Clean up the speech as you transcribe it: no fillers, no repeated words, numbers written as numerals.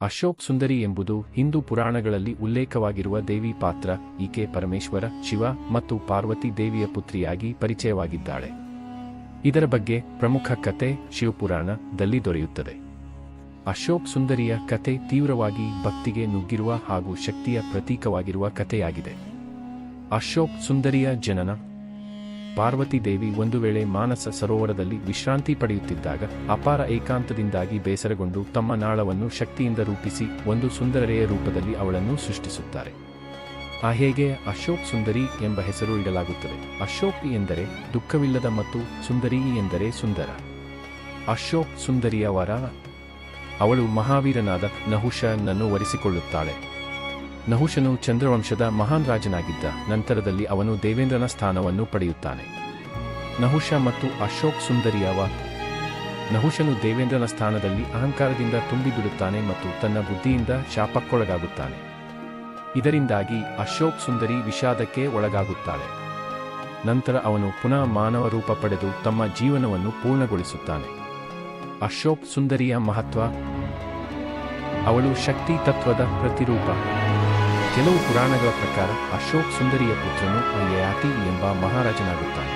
ಅಶೋಕ್ ಸುಂದರಿ ಎಂಬುದು ಹಿಂದೂ ಪುರಾಣಗಳಲ್ಲಿ ಉಲ್ಲೇಖವಾಗಿರುವ ದೇವಿ ಪಾತ್ರ. ಈಕೆ ಪರಮೇಶ್ವರ, ಶಿವ ಮತ್ತು ಪಾರ್ವತಿ ದೇವಿಯ ಪುತ್ರಿಯಾಗಿ ಪರಿಚಯವಾಗಿದ್ದಾಳೆ. ಇದರ ಬಗ್ಗೆ ಪ್ರಮುಖ ಕತೆ ಶಿವಪುರಾಣದಲ್ಲಿ ದೊರೆಯುತ್ತದೆ. ಅಶೋಕ್ ಸುಂದರಿಯ ಕತೆ ತೀವ್ರವಾಗಿ ಭಕ್ತಿಗೆ ನುಗ್ಗಿರುವ ಹಾಗೂ ಶಕ್ತಿಯ ಪ್ರತೀಕವಾಗಿರುವ ಕಥೆಯಾಗಿದೆ. ಅಶೋಕ್ ಸುಂದರಿಯ ಜನನ. ಪಾರ್ವತಿ ದೇವಿ ಒಂದು ವೇಳೆ ಮಾನಸ ಸರೋವರದಲ್ಲಿ ವಿಶ್ರಾಂತಿ ಪಡೆಯುತ್ತಿದ್ದಾಗ ಅಪಾರ ಏಕಾಂತದಿಂದಾಗಿ ಬೇಸರಗೊಂಡು ತಮ್ಮ ನಾಳವನ್ನು ಶಕ್ತಿಯಿಂದ ರೂಪಿಸಿ ಒಂದು ಸುಂದರೆಯ ರೂಪದಲ್ಲಿ ಅವಳನ್ನು ಸೃಷ್ಟಿಸುತ್ತಾರೆ. ಹೇಗೆ ಅಶೋಕ್ ಸುಂದರಿ ಎಂಬ ಹೆಸರು ಇಡಲಾಗುತ್ತದೆ. ಅಶೋಕ್ ಎಂದರೆ ದುಃಖವಿಲ್ಲದ ಮತ್ತು ಸುಂದರಿ ಎಂದರೆ ಸುಂದರ. ಅಶೋಕ್ ಸುಂದರಿಯ ವರ. ಅವಳು ಮಹಾವೀರನಾದ ನಹುಷನನ್ನು ವರಿಸಿಕೊಳ್ಳುತ್ತಾಳೆ. ನಹುಷನು ಚಂದ್ರವಂಶದ ಮಹಾನ್ ರಾಜನಾಗಿದ್ದ. ನಂತರದಲ್ಲಿ ಅವನು ದೇವೇಂದ್ರನ ಸ್ಥಾನವನ್ನು ಪಡೆಯುತ್ತಾನೆ. ನಹುಷ ಮತ್ತು ಅಶೋಕ್ ಸುಂದರಿಯವ. ನಹುಷನು ದೇವೇಂದ್ರನ ಸ್ಥಾನದಲ್ಲಿ ಅಹಂಕಾರದಿಂದ ತುಂಬಿಬಿಡುತ್ತಾನೆ ಮತ್ತು ತನ್ನ ಬುದ್ಧಿಯಿಂದ ಶಾಪಕ್ಕೊಳಗಾಗುತ್ತಾನೆ. ಇದರಿಂದಾಗಿ ಅಶೋಕ್ ಸುಂದರಿ ವಿಷಾದಕ್ಕೆ ಒಳಗಾಗುತ್ತಾಳೆ. ನಂತರ ಅವನು ಪುನಃ ಮಾನವ ರೂಪ ಪಡೆದು ತಮ್ಮ ಜೀವನವನ್ನು ಪೂರ್ಣಗೊಳಿಸುತ್ತಾನೆ. ಅಶೋಕ್ ಸುಂದರಿಯ ಮಹತ್ವ. ಅವಳು ಶಕ್ತಿ ತತ್ವದ ಪ್ರತಿರೂಪ. ಕೆಲವು ಪುರಾಣಗಳ ಪ್ರಕಾರ ಅಶೋಕ್ ಸುಂದರಿಯ ಪುತ್ರನು ಯಯಾತಿ ಎಂಬ ಮಹಾರಾಜನಾಗುತ್ತಾನೆ.